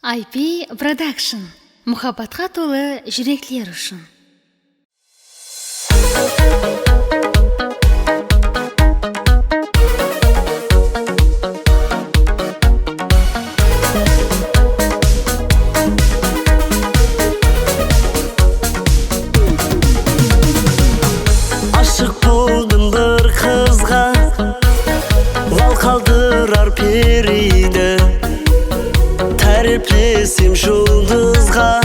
IP Production. Мұхаббатқа толы жүректер үшін. Ашық болдым бір қызға, лал қалдырар периді. Тәріптесем жұлдызға,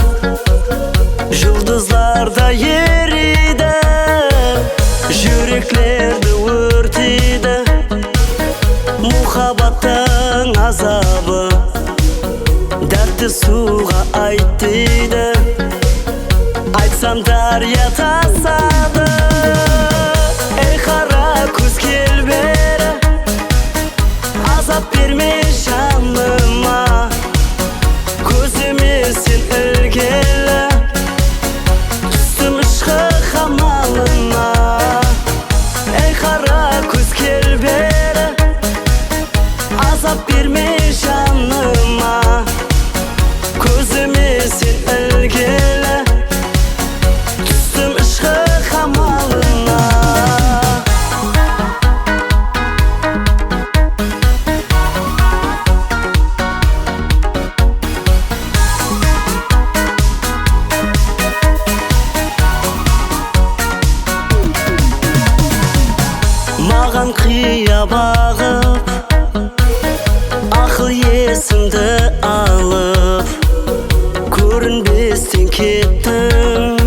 жұлдызларда ериді. Жүректерді өртейді мұхаббаттың азабы. Дәртті суға айт дейді, айтсам дария тасады. Ей қара көз кел бері, азап берме жаныма. Көзіме сен ілгелі, түстім ішқі қамалына. Ей қара көз кел бері, азап берме жаныма. Көзіме сен ілгелі, түстім ішқі қамалына. Маған қия бағып, ақыл есімді алып, көрінбестен кеттің.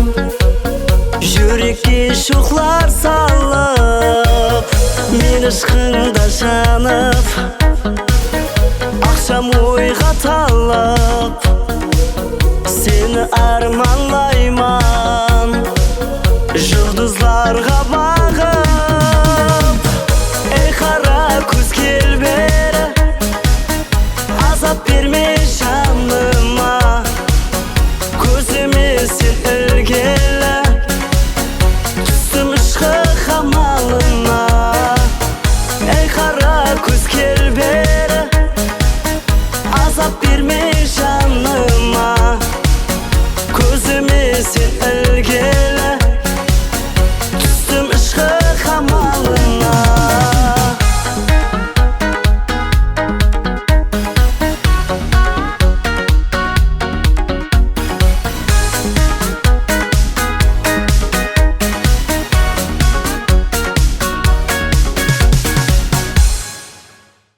Жүрекке шоқлар салып, мен ішқыңда жанып, ақшам ойға талып, сені арманлайман жұлдызларға бағып. Ей қара көз кел